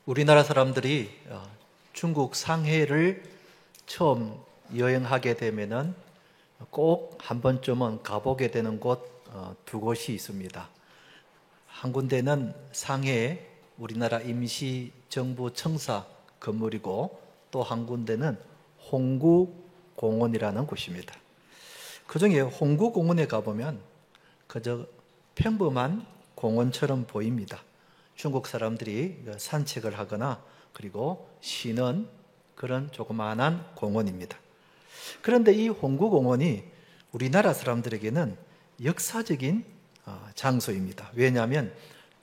우리나라 사람들이 중국 상해를 처음 여행하게 되면은 꼭 한 번쯤은 가보게 되는 곳 두 곳이 있습니다. 한 군데는 상해 우리나라 임시정부 청사 건물이고, 또 한 군데는 홍구공원이라는 곳입니다. 그 중에 홍구공원에 가보면 그저 평범한 공원처럼 보입니다. 중국 사람들이 산책을 하거나 그리고 쉬는 그런 조그마한 공원입니다. 그런데 이 홍구공원이 우리나라 사람들에게는 역사적인 장소입니다. 왜냐하면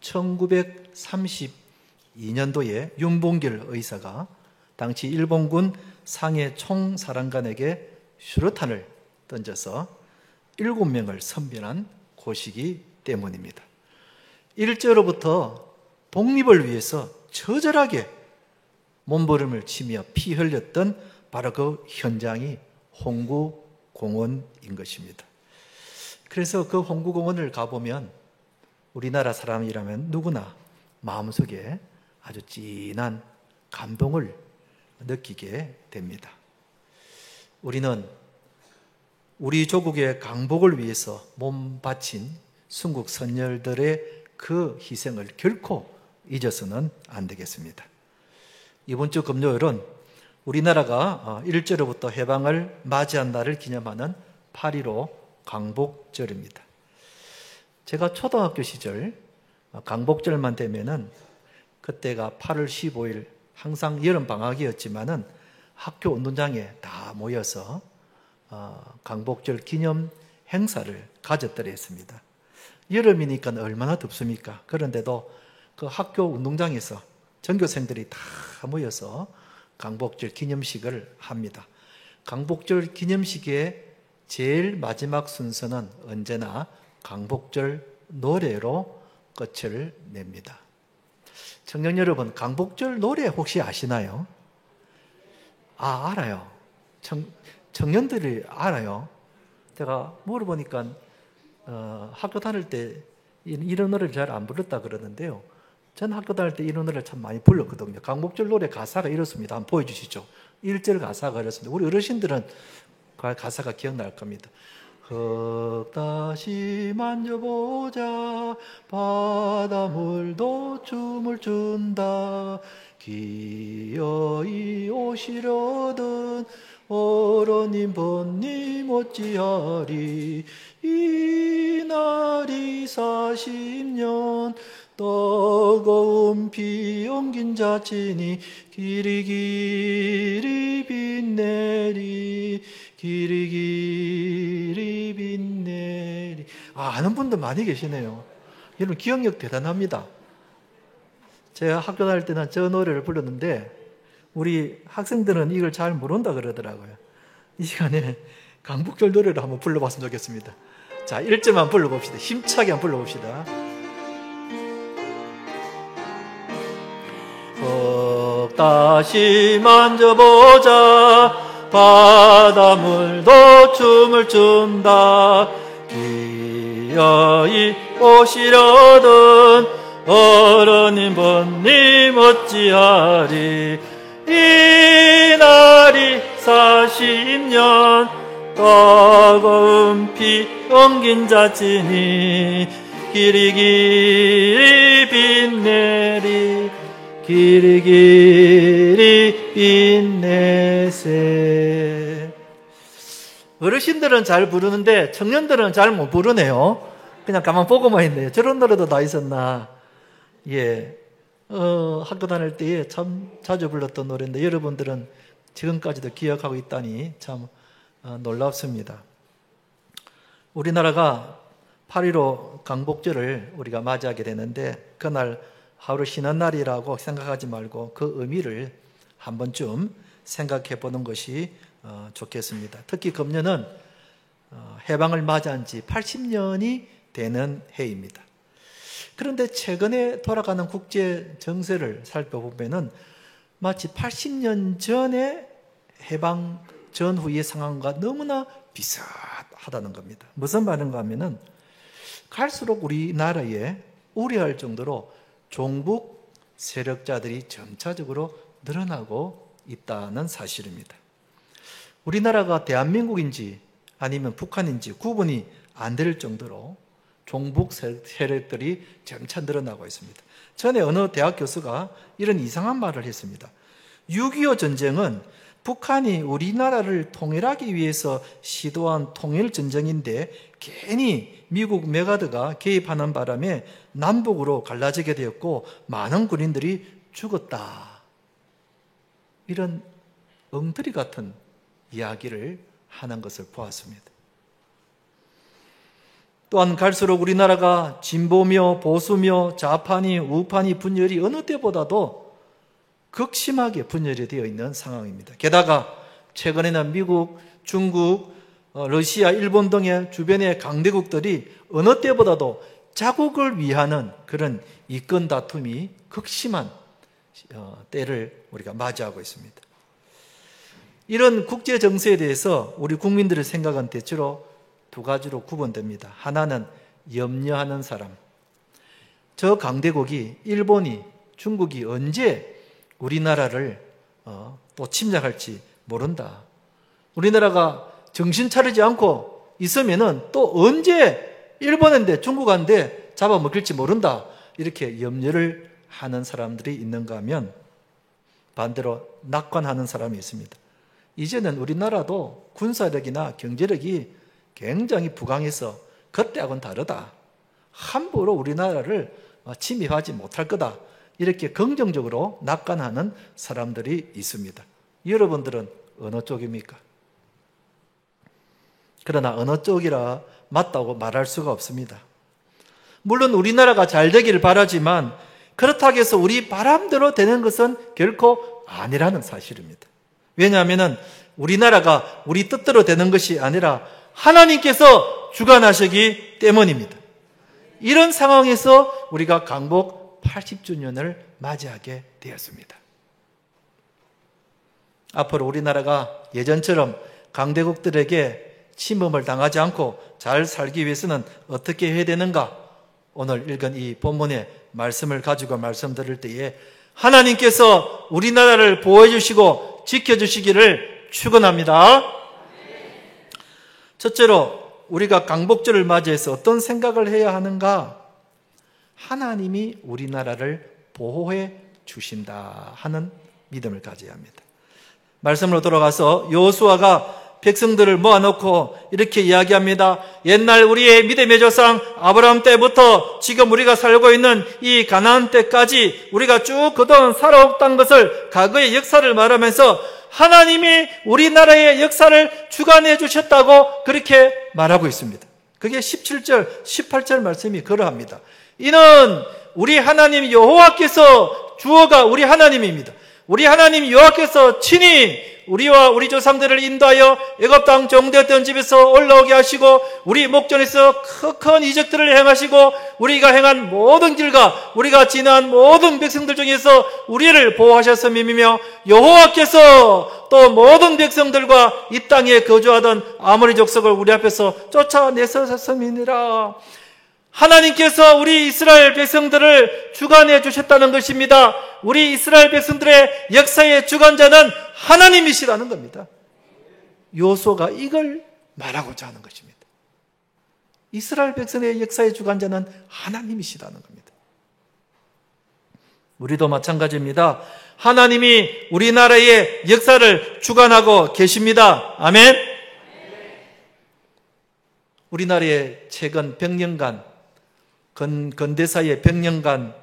1932년도에 윤봉길 의사가 당시 일본군 상해 총사령관에게 수류탄을 던져서 7명을 선변한 곳이기 때문입니다. 일제로부터 독립을 위해서 처절하게 몸부림을 치며 피 흘렸던 바로 그 현장이 홍구공원인 것입니다. 그래서 그 홍구공원을 가보면 우리나라 사람이라면 누구나 마음속에 아주 진한 감동을 느끼게 됩니다. 우리는 우리 조국의 강복을 위해서 몸 바친 순국 선열들의 그 희생을 결코 잊어서는 안 되겠습니다. 이번 주 금요일은 우리나라가 일제로부터 해방을 맞이한 날을 기념하는 8.15 강복절입니다. 제가 초등학교 시절 강복절만 되면은 그때가 8월 15일 항상 여름방학이었지만은 학교 운동장에 다 모여서 강복절 기념 행사를 가졌더라 했습니다. 여름이니까 얼마나 덥습니까? 그런데도 그 학교 운동장에서 전교생들이 다 모여서 강복절 기념식을 합니다. 강복절 기념식의 제일 마지막 순서는 언제나 강복절 노래로 끝을 냅니다. 청년 여러분, 강복절 노래 혹시 아시나요? 알아요. 청년들이 알아요. 제가 물어보니까 학교 다닐 때 이런 노래를 잘 안 불렀다 그러는데요. 전 학교 다닐 때 이런 노래를 참 많이 불렀거든요. 강복절 노래 가사가 이렇습니다. 한번 보여주시죠. 1절 가사가 이렇습니다. 우리 어르신들은 가사가 기억날 겁니다. 흙 다시 만져보자, 바닷물도 춤을 춘다, 기어이 오시려던 어른님 번님 어찌하리, 이날이 40년 뜨거운 피 엉긴 자친이 기리기리 빛내리, 기리기리 빛내리. 아는 분들 많이 계시네요. 여러분 기억력 대단합니다. 제가 학교 다닐 때는 저 노래를 불렀는데 우리 학생들은 이걸 잘 모른다 그러더라고요. 이 시간에 강복절 노래를 한번 불러봤으면 좋겠습니다. 자, 1절만 불러봅시다. 힘차게 한번 불러봅시다. 다시 만져보자, 바닷물도 춤을 춘다, 기어이 오시려던 어른님 번님 어찌하리, 이날이 40년 뜨거운 피 엉긴 자친이 기리기리 빛내리, 기리기리 빛내세. 어르신들은 잘 부르는데 청년들은 잘 못 부르네요. 그냥 가만 보고만 있네요. 저런 노래도 다 있었나. 예, 학교 다닐 때 참 자주 불렀던 노래인데 여러분들은 지금까지도 기억하고 있다니 참 놀랍습니다. 우리나라가 8.15 강복절을 우리가 맞이하게 되는데 그날 하루 쉬는 날이라고 생각하지 말고 그 의미를 한 번쯤 생각해 보는 것이 좋겠습니다. 특히 금년은 해방을 맞이한 지 80년이 되는 해입니다. 그런데 최근에 돌아가는 국제 정세를 살펴보면은 마치 80년 전에 해방 전후의 상황과 너무나 비슷하다는 겁니다. 무슨 말인가 하면은 갈수록 우리나라에 우려할 정도로 종북 세력자들이 점차적으로 늘어나고 있다는 사실입니다. 우리나라가 대한민국인지 아니면 북한인지 구분이 안 될 정도로 종북 세력들이 점차 늘어나고 있습니다. 전에 어느 대학 교수가 이런 이상한 말을 했습니다. 6.25 전쟁은 북한이 우리나라를 통일하기 위해서 시도한 통일전쟁인데 괜히 미국 메가드가 개입하는 바람에 남북으로 갈라지게 되었고 많은 군인들이 죽었다. 이런 엉터리 같은 이야기를 하는 것을 보았습니다. 또한 갈수록 우리나라가 진보며 보수며 좌파니 우파니 분열이 어느 때보다도 극심하게 분열이 되어 있는 상황입니다. 게다가 최근에는 미국, 중국, 러시아, 일본 등의 주변의 강대국들이 어느 때보다도 자국을 위하는 그런 이권 다툼이 극심한 때를 우리가 맞이하고 있습니다. 이런 국제 정세에 대해서 우리 국민들의 생각은 대체로 두 가지로 구분됩니다. 하나는 염려하는 사람. 저 강대국이 일본이, 중국이 언제 우리나라를 또 침략할지 모른다. 우리나라가 정신 차리지 않고 있으면은 또 언제 일본인데 중국한테 잡아먹힐지 모른다. 이렇게 염려를 하는 사람들이 있는가 하면 반대로 낙관하는 사람이 있습니다. 이제는 우리나라도 군사력이나 경제력이 굉장히 부강해서 그때하고는 다르다. 함부로 우리나라를 침입하지 못할 거다. 이렇게 긍정적으로 낙관하는 사람들이 있습니다. 여러분들은 어느 쪽입니까? 그러나 어느 쪽이라 맞다고 말할 수가 없습니다. 물론 우리나라가 잘 되기를 바라지만 그렇다고 해서 우리 바람대로 되는 것은 결코 아니라는 사실입니다. 왜냐하면 우리나라가 우리 뜻대로 되는 것이 아니라 하나님께서 주관하시기 때문입니다. 이런 상황에서 우리가 강복 80주년을 맞이하게 되었습니다. 앞으로 우리나라가 예전처럼 강대국들에게 침범을 당하지 않고 잘 살기 위해서는 어떻게 해야 되는가? 오늘 읽은 이 본문의 말씀을 가지고 말씀드릴 때에 하나님께서 우리나라를 보호해 주시고 지켜주시기를 축원합니다. 첫째로 우리가 강복절을 맞이해서 어떤 생각을 해야 하는가? 하나님이 우리나라를 보호해 주신다 하는 믿음을 가져야 합니다. 말씀으로 돌아가서 여호수아가 백성들을 모아놓고 이렇게 이야기합니다. 옛날 우리의 믿음의 조상 아브라함 때부터 지금 우리가 살고 있는 이 가나안 때까지 우리가 쭉 그동안 살아왔던 것을 과거의 역사를 말하면서 하나님이 우리나라의 역사를 주관해 주셨다고 그렇게 말하고 있습니다. 그게 17절, 18절 말씀이 그러합니다. 이는 우리 하나님 여호와께서 주어가 우리 하나님입니다. 우리 하나님 여호와께서 친히 우리와 우리 조상들을 인도하여 애굽 땅 종되었던 집에서 올라오게 하시고 우리 목전에서 큰 이적들을 행하시고 우리가 행한 모든 길과 우리가 지난 모든 백성들 중에서 우리를 보호하셨음이며 여호와께서 또 모든 백성들과 이 땅에 거주하던 아모리 족속을 우리 앞에서 쫓아내셨음이니라. 하나님께서 우리 이스라엘 백성들을 주관해 주셨다는 것입니다. 우리 이스라엘 백성들의 역사의 주관자는 하나님이시라는 겁니다. 여호수아가 이걸 말하고자 하는 것입니다. 이스라엘 백성의 역사의 주관자는 하나님이시라는 겁니다. 우리도 마찬가지입니다. 하나님이 우리나라의 역사를 주관하고 계십니다. 아멘. 우리나라의 최근 100년간 근대사의 100년간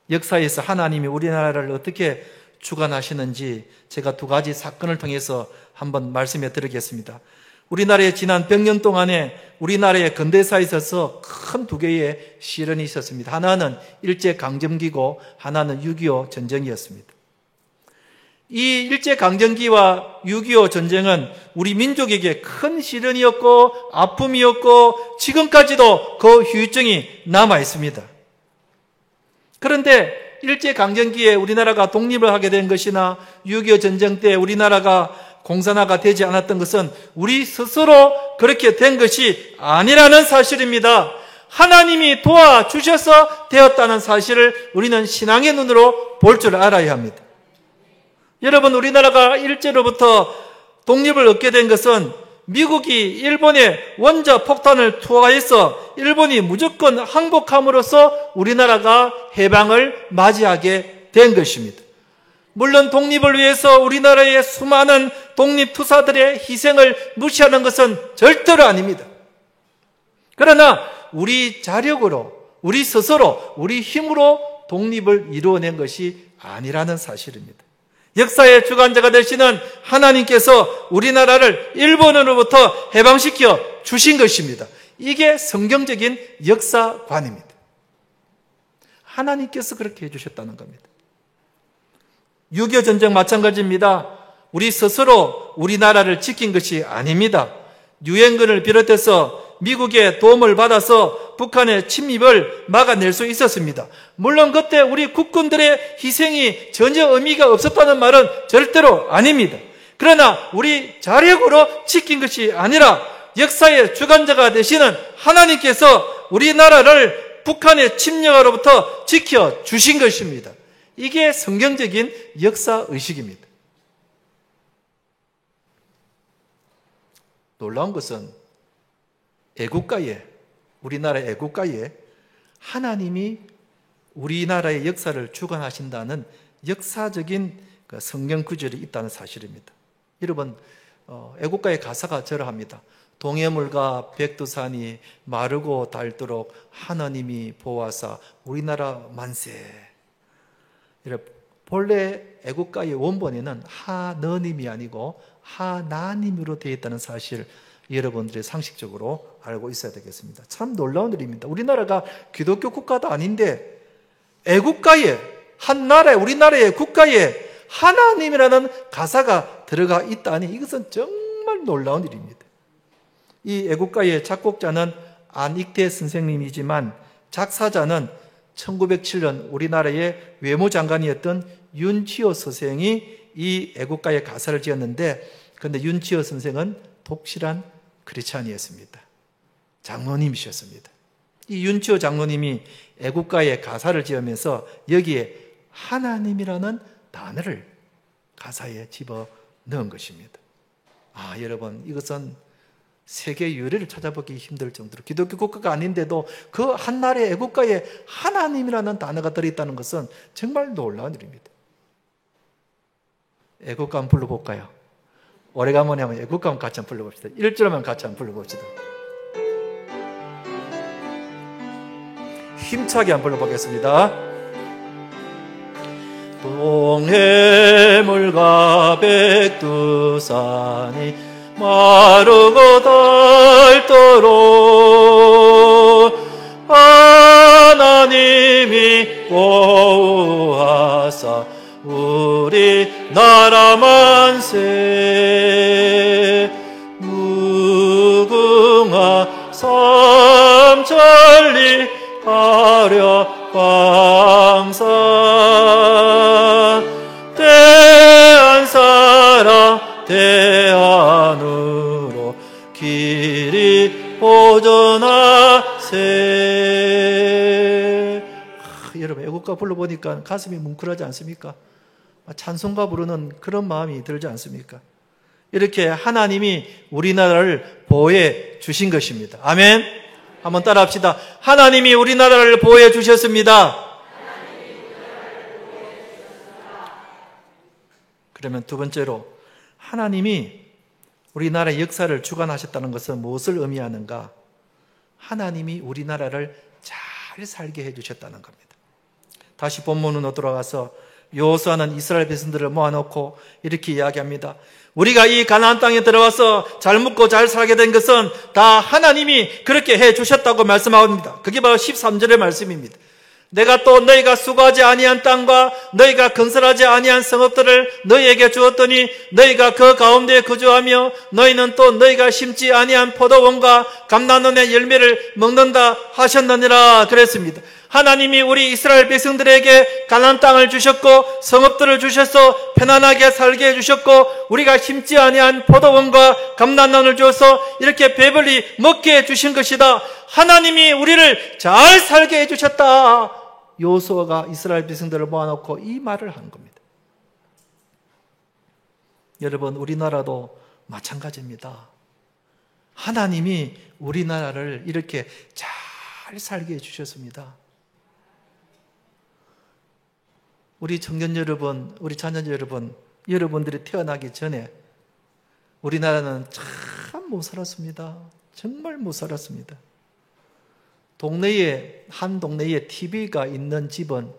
역사에서 하나님이 우리나라를 어떻게 주관하시는지 제가 두 가지 사건을 통해서 한번 말씀해 드리겠습니다. 우리나라의 지난 100년 동안에 우리나라의 근대사에 있어서 큰 두 개의 시련이 있었습니다. 하나는 일제강점기고 하나는 6.25 전쟁이었습니다. 이 일제강점기와 6.25 전쟁은 우리 민족에게 큰 시련이었고 아픔이었고 지금까지도 그 후유증이 남아 있습니다. 그런데 일제강점기에 우리나라가 독립을 하게 된 것이나 6.25 전쟁 때 우리나라가 공산화가 되지 않았던 것은 우리 스스로 그렇게 된 것이 아니라는 사실입니다. 하나님이 도와주셔서 되었다는 사실을 우리는 신앙의 눈으로 볼 줄 알아야 합니다. 여러분, 우리나라가 일제로부터 독립을 얻게 된 것은 미국이 일본에 원자 폭탄을 투하해서 일본이 무조건 항복함으로써 우리나라가 해방을 맞이하게 된 것입니다. 물론 독립을 위해서 우리나라의 수많은 독립투사들의 희생을 무시하는 것은 절대로 아닙니다. 그러나 우리 자력으로, 우리 스스로, 우리 힘으로 독립을 이루어낸 것이 아니라는 사실입니다. 역사의 주관자가 되시는 하나님께서 우리나라를 일본으로부터 해방시켜 주신 것입니다. 이게 성경적인 역사관입니다. 하나님께서 그렇게 해주셨다는 겁니다. 6.25 전쟁 마찬가지입니다. 우리 스스로 우리나라를 지킨 것이 아닙니다. 유엔군을 비롯해서 미국의 도움을 받아서 북한의 침입을 막아낼 수 있었습니다. 물론 그때 우리 국군들의 희생이 전혀 의미가 없었다는 말은 절대로 아닙니다. 그러나 우리 자력으로 지킨 것이 아니라 역사의 주관자가 되시는 하나님께서 우리나라를 북한의 침략으로부터 지켜주신 것입니다. 이게 성경적인 역사의식입니다. 놀라운 것은 애국가에, 우리나라 애국가에 하나님이 우리나라의 역사를 주관하신다는 역사적인 성경 구절이 있다는 사실입니다. 여러분, 애국가의 가사가 저러합니다. 동해물과 백두산이 마르고 닳도록 하나님이 보아사 우리나라 만세. 본래 애국가의 원본에는 하느님이 아니고 하나님으로 되어 있다는 사실, 여러분들이 상식적으로 알고 있어야 되겠습니다. 참 놀라운 일입니다. 우리나라가 기독교 국가도 아닌데 애국가에, 한 나라에, 우리나라의 국가에 하나님이라는 가사가 들어가 있다니 이것은 정말 놀라운 일입니다. 이 애국가의 작곡자는 안익태 선생님이지만 작사자는 1907년 우리나라의 외무장관이었던 윤치호 선생이 이 애국가의 가사를 지었는데, 그런데 윤치호 선생은 독실한 크리스찬이었습니다. 장로님이셨습니다. 이 윤치호 장로님이 애국가의 가사를 지으면서 여기에 하나님이라는 단어를 가사에 집어넣은 것입니다. 여러분, 이것은 세계 유래를 찾아보기 힘들 정도로 기독교 국가가 아닌데도 그 한 나라의 애국가에 하나님이라는 단어가 들어있다는 것은 정말 놀라운 일입니다. 애국가 한번 불러볼까요? 오래간만에 한번 애국가 한번 같이 한번 불러봅시다. 1절만 같이 한번 불러봅시다. 힘차게 한번 불러보겠습니다. 동해물과 백두산이 마르고 닳도록 하나님이 보호하사 우리나라 만세. 무궁화 삼천리 화려광산 대한사랑 대안으로 길이 보존하세. 여러분, 애국가 불러보니까 가슴이 뭉클하지 않습니까? 찬송가 부르는 그런 마음이 들지 않습니까? 이렇게 하나님이 우리나라를 보호해 주신 것입니다. 아멘. 한번 따라합시다. 하나님이 우리나라를 보호해 주셨습니다. 그러면 두 번째로, 하나님이 우리나라의 역사를 주관하셨다는 것은 무엇을 의미하는가? 하나님이 우리나라를 잘 살게 해주셨다는 겁니다. 다시 본문으로 돌아가서 여호수아는 이스라엘 백성들을 모아놓고 이렇게 이야기합니다. 우리가 이 가나안 땅에 들어와서 잘 묵고 잘 살게 된 것은 다 하나님이 그렇게 해주셨다고 말씀합니다. 그게 바로 13절의 말씀입니다. 내가 또 너희가 수고하지 아니한 땅과 너희가 건설하지 아니한 성읍들을 너희에게 주었더니 너희가 그 가운데 거주하며 너희는 또 너희가 심지 아니한 포도원과 감람원의 열매를 먹는다 하셨느니라 그랬습니다. 하나님이 우리 이스라엘 백성들에게 가나안 땅을 주셨고 성읍들을 주셔서 편안하게 살게 해주셨고 우리가 심지 아니한 포도원과 감람나무를 주어서 이렇게 배불리 먹게 해주신 것이다. 하나님이 우리를 잘 살게 해주셨다. 여호수아가 이스라엘 백성들을 모아놓고 이 말을 한 겁니다. 여러분, 우리나라도 마찬가지입니다. 하나님이 우리나라를 이렇게 잘 살게 해주셨습니다. 우리 청년 여러분, 우리 자녀 여러분, 여러분들이 태어나기 전에 우리나라는 참 못 살았습니다. 정말 못 살았습니다. 한 동네에 TV가 있는 집은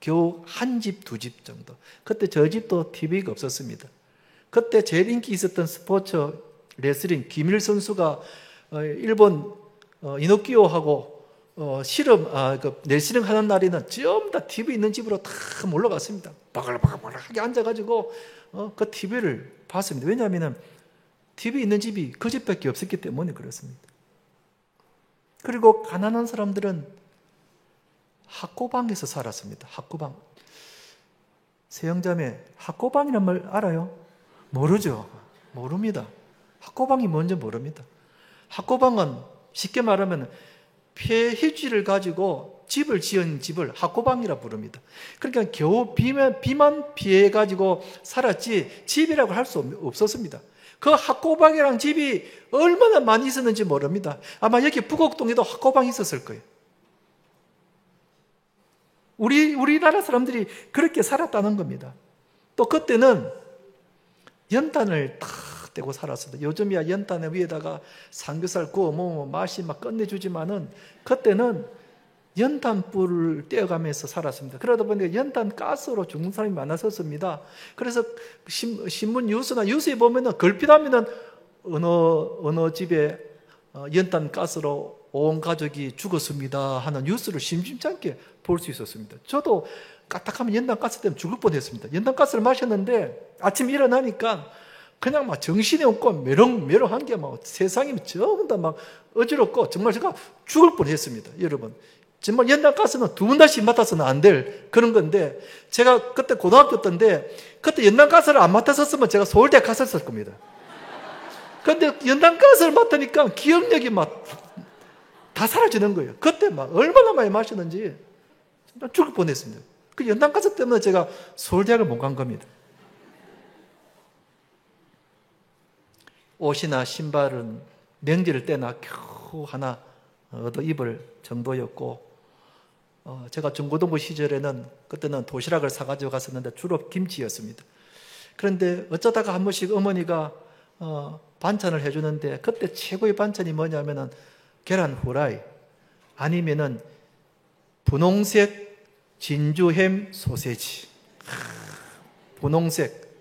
겨우 한 집, 두 집 정도. 그때 저 집도 TV가 없었습니다. 그때 제일 인기 있었던 스포츠 레슬링 김일 선수가 일본 이노키오하고 내실행 하는 날에는 전부 다 TV 있는 집으로 다 몰려갔습니다. 바글바글하게 앉아가지고 그 TV를 봤습니다. 왜냐하면 TV 있는 집이 그 집밖에 없었기 때문에 그렇습니다. 그리고 가난한 사람들은 학고방에서 살았습니다. 학고방. 세영자매, 학고방이란 말 알아요? 모르죠? 모릅니다. 학고방이 뭔지 모릅니다. 학고방은 쉽게 말하면 폐휘지를 가지고 집을 지은 집을 학고방이라 부릅니다. 그러니까 겨우 비만 피해가지고 살았지 집이라고 할 수 없었습니다. 그 학고방이랑 집이 얼마나 많이 있었는지 모릅니다. 아마 여기 북옥동에도 학고방이 있었을 거예요. 우리나라 사람들이 그렇게 살았다는 겁니다. 또 그때는 연탄을 탁 떼고 살았습니다. 요즘이야 연탄 위에다가 삼겹살 구워 맛이 막 끝내주지만은 그때는 연탄불을 떼어가면서 살았습니다. 그러다 보니까 연탄 가스로 죽는 사람이 많았었습니다. 그래서 신문 뉴스에 보면은 걸핏하면은 어느 집에 연탄 가스로 온 가족이 죽었습니다 하는 뉴스를 심심찮게 볼 수 있었습니다. 저도 까딱하면 연탄 가스 때문에 죽을 뻔했습니다. 연탄 가스를 마셨는데 아침 일어나니까 그냥 막 정신이 없고 메롱메롱한 게 막 세상이 전부 다 막 어지럽고 정말 제가 죽을 뻔했습니다. 여러분, 정말 연탄 가스는 두 달씩 맡아서는 안 될 그런 건데 제가 그때 고등학교 때인데 그때 연탄 가스를 안 맡았었으면 제가 서울대 갔었을 겁니다. 그런데 연탄 가스를 맡으니까 기억력이 막 다 사라지는 거예요. 그때 막 얼마나 많이 마셨는지 죽을 뻔했습니다. 그 연탄 가스 때문에 제가 서울대학을 못 간 겁니다. 옷이나 신발은 명절 때나 겨우 하나 얻어 입을 정도였고 제가 중고등부 시절에는 그때는 도시락을 사가지고 갔었는데 주로 김치였습니다. 그런데 어쩌다가 한 번씩 어머니가 반찬을 해주는데 그때 최고의 반찬이 뭐냐면은 계란 후라이 아니면은 분홍색 진주햄 소세지. 분홍색.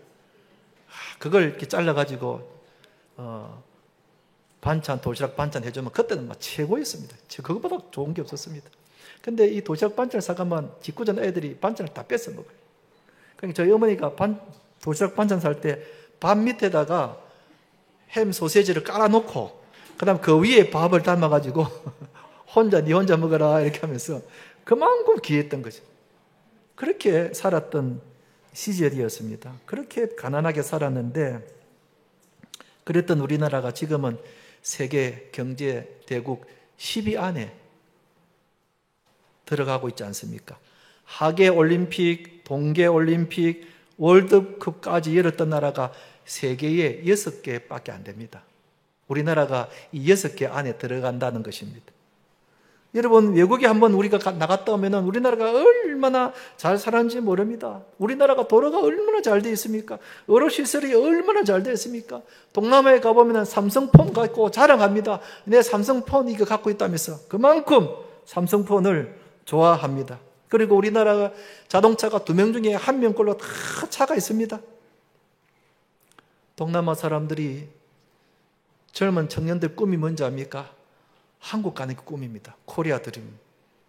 그걸 이렇게 잘라가지고 도시락 반찬 해주면 그때는 막 최고였습니다. 그것보다 좋은 게 없었습니다. 근데 이 도시락 반찬을 사가면 직구전 애들이 반찬을 다 뺏어 먹어요. 그러니까 저희 어머니가 도시락 반찬 살 때 밥 밑에다가 햄 소세지를 깔아놓고 그다음 그 위에 밥을 담아가지고 네 혼자 먹어라 이렇게 하면서 그만큼 귀했던 거죠. 그렇게 살았던 시절이었습니다. 그렇게 가난하게 살았는데 그랬던 우리나라가 지금은 세계 경제 대국 10위 안에 들어가고 있지 않습니까? 하계올림픽, 동계올림픽, 월드컵까지 열었던 나라가 세계에 6개밖에 안 됩니다. 우리나라가 이 6개 안에 들어간다는 것입니다. 여러분, 외국에 한번 우리가 나갔다 오면 우리나라가 얼마나 잘 살았는지 모릅니다. 우리나라가 도로가 얼마나 잘 되어 있습니까? 의료시설이 얼마나 잘 되어 있습니까? 동남아에 가보면 삼성폰 갖고 자랑합니다. 내 삼성폰 이거 갖고 있다면서 그만큼 삼성폰을 좋아합니다. 그리고 우리나라가 자동차가 2명 중에 1명꼴로 다 차가 있습니다. 동남아 사람들이 젊은 청년들 꿈이 뭔지 압니까? 한국 가는 게 꿈입니다. 코리아 드림.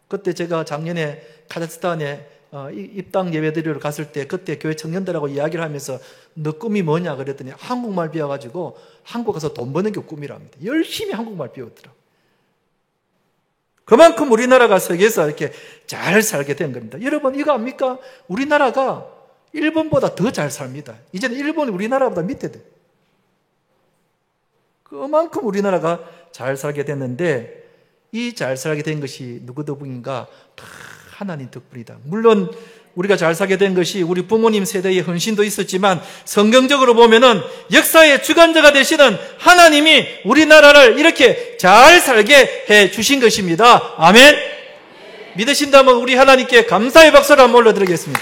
그때 제가 작년에 카자흐스탄에 입당 예배 드리러 갔을 때 그때 교회 청년들하고 이야기를 하면서 너 꿈이 뭐냐 그랬더니 한국말 배워가지고 한국 가서 돈 버는 게 꿈이랍니다. 열심히 한국말 배웠더라고요. 그만큼 우리나라가 세계에서 이렇게 잘 살게 된 겁니다. 여러분, 이거 압니까? 우리나라가 일본보다 더 잘 삽니다. 이제는 일본이 우리나라보다 밑에 돼. 그만큼 우리나라가 잘 살게 됐는데, 이 잘 살게 된 것이 누구 덕분인가? 다 하나님 덕분이다. 물론 우리가 잘 살게 된 것이 우리 부모님 세대의 헌신도 있었지만, 성경적으로 보면은 역사의 주관자가 되시는 하나님이 우리나라를 이렇게 잘 살게 해 주신 것입니다. 아멘. 믿으신다면 우리 하나님께 감사의 박수를 한번 올려드리겠습니다.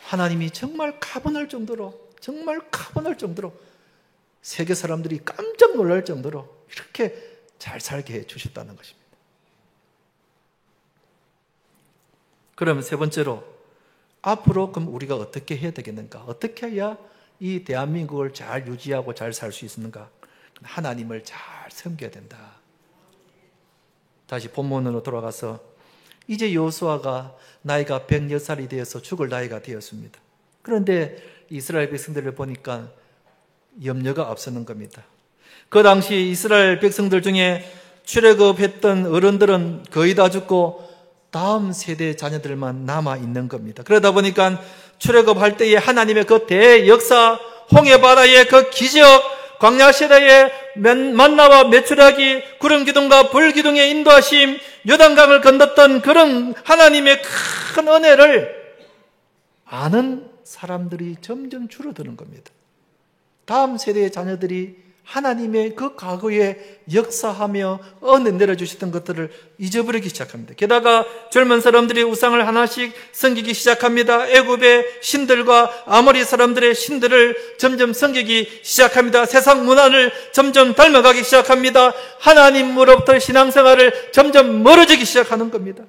하나님이 정말 가분할 정도로 세계 사람들이 깜짝 놀랄 정도로 이렇게 잘 살게 해 주셨다는 것입니다. 그러면 세 번째로, 앞으로 그럼 우리가 어떻게 해야 되겠는가? 어떻게 해야 이 대한민국을 잘 유지하고 잘 살 수 있는가? 하나님을 잘 섬겨야 된다. 다시 본문으로 돌아가서, 이제 여호수아가 나이가 106살이 되어서 죽을 나이가 되었습니다. 그런데 이스라엘 백성들을 보니까 염려가 앞서는 겁니다. 그 당시 이스라엘 백성들 중에 출애굽했던 어른들은 거의 다 죽고 다음 세대 자녀들만 남아있는 겁니다. 그러다 보니까 출애굽할 때의 하나님의 그 대역사, 홍해바다의 그 기적, 광야시대의 만나와 메추라기, 구름기둥과 불기둥의 인도하심, 요단강을 건넜던 그런 하나님의 큰 은혜를 아는 사람들이 점점 줄어드는 겁니다. 다음 세대의 자녀들이 하나님의 그 과거에 역사하며 은혜 내려주셨던 것들을 잊어버리기 시작합니다. 게다가 젊은 사람들이 우상을 하나씩 섬기기 시작합니다. 애굽의 신들과 아모리 사람들의 신들을 점점 섬기기 시작합니다. 세상 문화를 점점 닮아가기 시작합니다. 하나님으로부터 신앙생활을 점점 멀어지기 시작하는 겁니다.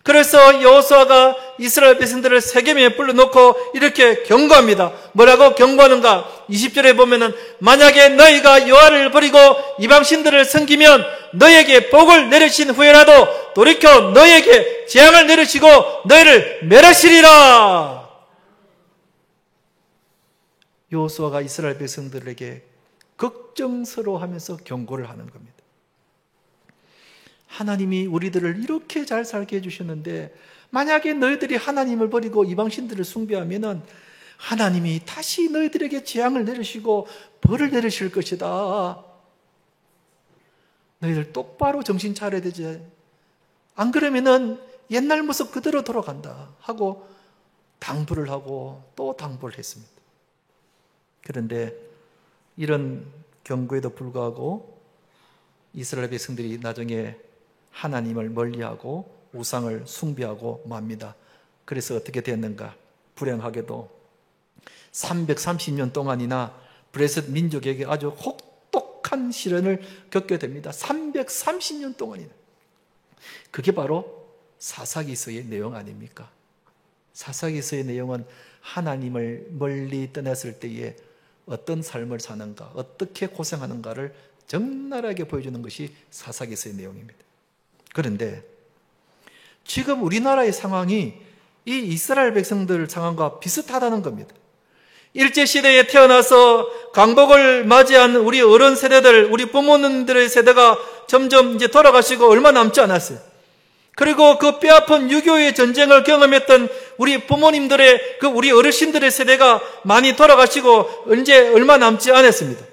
그래서 여호수아가 이스라엘 백성들을 세겜에 불러놓고 이렇게 경고합니다. 뭐라고 경고하는가? 20절에 보면은, 만약에 너희가 여호와를 버리고 이방신들을 섬기면 너희에게 복을 내리신 후에라도 돌이켜 너희에게 재앙을 내리시고 너희를 멸하시리라. 여호수아가 이스라엘 백성들에게 걱정스러워하면서 경고를 하는 겁니다. 하나님이 우리들을 이렇게 잘 살게 해주셨는데, 만약에 너희들이 하나님을 버리고 이방신들을 숭배하면은 하나님이 다시 너희들에게 재앙을 내리시고 벌을 내리실 것이다. 너희들 똑바로 정신 차려야 되지. 안 그러면은 옛날 모습 그대로 돌아간다 하고 당부를 하고 또 당부를 했습니다. 그런데 이런 경고에도 불구하고 이스라엘 백성들이 나중에 하나님을 멀리하고 우상을 숭배하고 맙니다. 그래서 어떻게 됐는가? 불행하게도 330년 동안이나 브레셋 민족에게 아주 혹독한 시련을 겪게 됩니다. 330년 동안이나. 그게 바로 사사기서의 내용 아닙니까? 사사기서의 내용은 하나님을 멀리 떠났을 때에 어떤 삶을 사는가, 어떻게 고생하는가를 적나라하게 보여주는 것이 사사기서의 내용입니다. 그런데 지금 우리나라의 상황이 이 이스라엘 백성들 상황과 비슷하다는 겁니다. 일제시대에 태어나서 강복을 맞이한 우리 어른 세대들, 우리 부모님들의 세대가 점점 이제 돌아가시고 얼마 남지 않았어요. 그리고 그 뼈아픈 6.25의 전쟁을 경험했던 우리 부모님들의, 우리 어르신들의 세대가 많이 돌아가시고 이제 얼마 남지 않았습니다.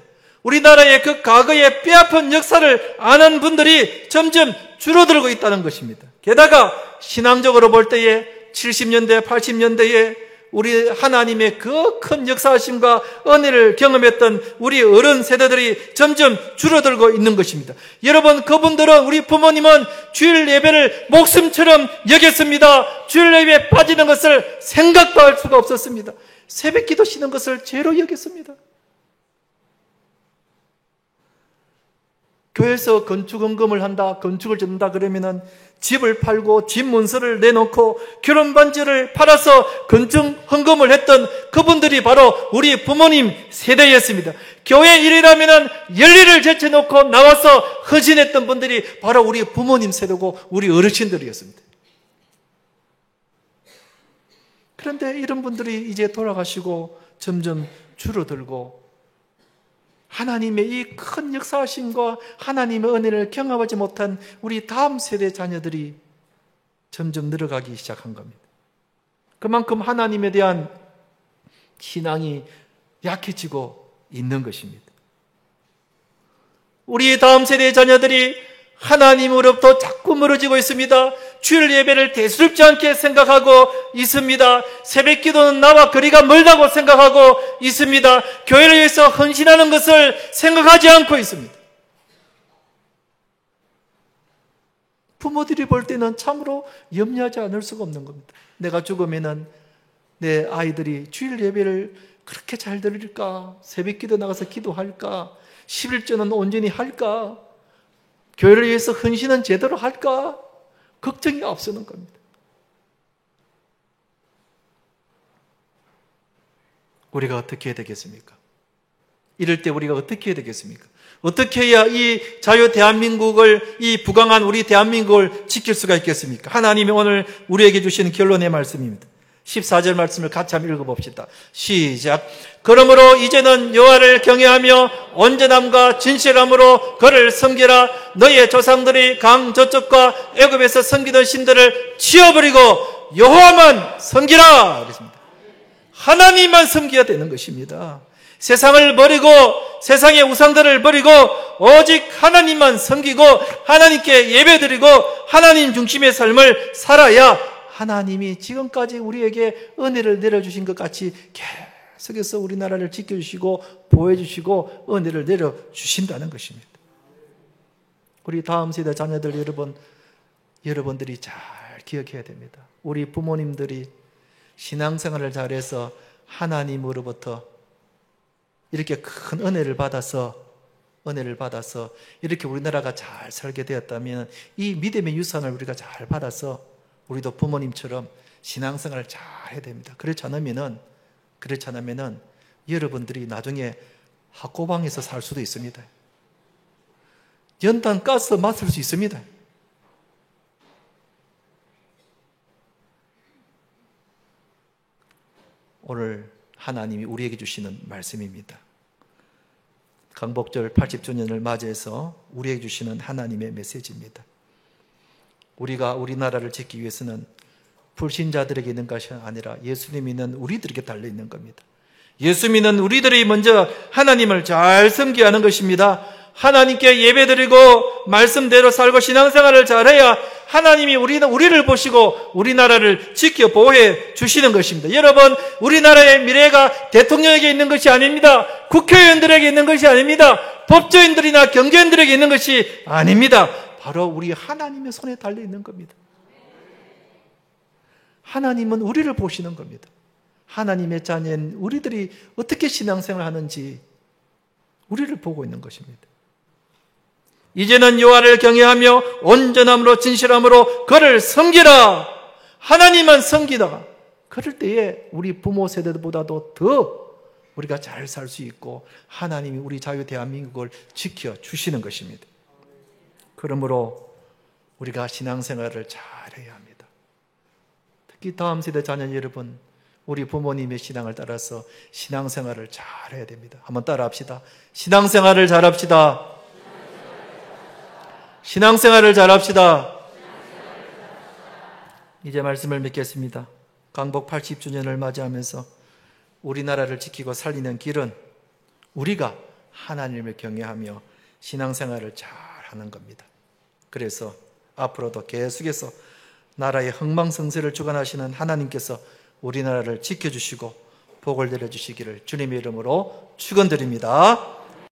우리나라의 그 과거의 뼈아픈 역사를 아는 분들이 점점 줄어들고 있다는 것입니다. 게다가 신앙적으로 볼 때에 70년대, 80년대에 우리 하나님의 그 큰 역사하심과 은혜를 경험했던 우리 어른 세대들이 점점 줄어들고 있는 것입니다. 여러분, 그분들은, 우리 부모님은 주일 예배를 목숨처럼 여겼습니다. 주일 예배에 빠지는 것을 생각도 할 수가 없었습니다. 새벽 기도 쉬는 것을 죄로 여겼습니다. 교회에서 건축헌금을 한다, 건축을 짓는다 그러면은 집을 팔고 집 문서를 내놓고 결혼 반지를 팔아서 건축헌금을 했던 그분들이 바로 우리 부모님 세대였습니다. 교회 일이라면은 열일을 제쳐놓고 나와서 헌신했던 분들이 바로 우리 부모님 세대고 우리 어르신들이었습니다. 그런데 이런 분들이 이제 돌아가시고 점점 줄어들고 하나님의 이 큰 역사하심과 하나님의 은혜를 경험하지 못한 우리 다음 세대 자녀들이 점점 늘어가기 시작한 겁니다. 그만큼 하나님에 대한 신앙이 약해지고 있는 것입니다. 우리 다음 세대의 자녀들이 하나님으로부터 자꾸 멀어지고 있습니다. 주일 예배를 대수롭지 않게 생각하고 있습니다. 새벽 기도는 나와 거리가 멀다고 생각하고 있습니다. 교회를 위해서 헌신하는 것을 생각하지 않고 있습니다. 부모들이 볼 때는 참으로 염려하지 않을 수가 없는 겁니다. 내가 죽으면은 내 아이들이 주일 예배를 그렇게 잘 드릴까? 새벽 기도 나가서 기도할까? 11조는 온전히 할까? 교회를 위해서 헌신은 제대로 할까? 걱정이 앞서는 겁니다. 우리가 어떻게 해야 되겠습니까? 이럴 때 우리가 어떻게 해야 되겠습니까? 어떻게 해야 이 자유 대한민국을, 이 부강한 우리 대한민국을 지킬 수가 있겠습니까? 하나님이 오늘 우리에게 주시는 결론의 말씀입니다. 14절 말씀을 같이 한번 읽어봅시다. 시작. 그러므로 이제는 여호와를 경외하며 온전함과 진실함으로 그를 섬기라. 너희의 조상들이 강 저쪽과 애굽에서 섬기던 신들을 치워버리고 여호와만 섬기라. 그랬습니다. 하나님만 섬겨야 되는 것입니다. 세상을 버리고 세상의 우상들을 버리고 오직 하나님만 섬기고 하나님께 예배드리고 하나님 중심의 삶을 살아야 하나님이 지금까지 우리에게 은혜를 내려주신 것 같이 계속해서 우리나라를 지켜주시고 보호해주시고 은혜를 내려주신다는 것입니다. 우리 다음 세대 자녀들 여러분들이 잘 기억해야 됩니다. 우리 부모님들이 신앙생활을 잘해서 하나님으로부터 이렇게 큰 은혜를 받아서 이렇게 우리나라가 잘 살게 되었다면 이 믿음의 유산을 우리가 잘 받아서 우리도 부모님처럼 신앙생활을 잘 해야 됩니다. 그렇지 않으면은 여러분들이 나중에 학고방에서 살 수도 있습니다. 연탄 가스 맡을 수 있습니다. 오늘 하나님이 우리에게 주시는 말씀입니다. 강복절 80주년을 맞이해서 우리에게 주시는 하나님의 메시지입니다. 우리가 우리나라를 지키기 위해서는 불신자들에게 있는 것이 아니라 예수님 믿는 우리들에게 달려있는 겁니다. 예수 믿는 우리들이 먼저 하나님을 잘 섬겨야 하는 것입니다. 하나님께 예배드리고 말씀대로 살고 신앙생활을 잘해야 하나님이 우리를 보시고 우리나라를 지켜 보호해 주시는 것입니다. 여러분, 우리나라의 미래가 대통령에게 있는 것이 아닙니다. 국회의원들에게 있는 것이 아닙니다. 법조인들이나 경제인들에게 있는 것이 아닙니다. 바로 우리 하나님의 손에 달려있는 겁니다. 하나님은 우리를 보시는 겁니다. 하나님의 자녀인 우리들이 어떻게 신앙생활을 하는지 우리를 보고 있는 것입니다. 이제는 여호와를 경외하며 온전함으로 진실함으로 그를 섬기라. 하나님만 섬기다가 그럴 때에 우리 부모 세대보다도 더 우리가 잘 살 수 있고 하나님이 우리 자유 대한민국을 지켜주시는 것입니다. 그러므로 우리가 신앙생활을 잘해야 합니다. 특히 다음 세대 자녀 여러분, 우리 부모님의 신앙을 따라서 신앙생활을 잘해야 됩니다. 한번 따라합시다. 신앙생활을 잘합시다. 신앙생활을 잘합시다. 이제 말씀을 맺겠습니다. 강복 80주년을 맞이하면서 우리나라를 지키고 살리는 길은 우리가 하나님을 경외하며 신앙생활을 잘하는 겁니다. 그래서 앞으로도 계속해서 나라의 흥망성쇠를 주관하시는 하나님께서 우리나라를 지켜주시고 복을 내려주시기를 주님의 이름으로 축원드립니다.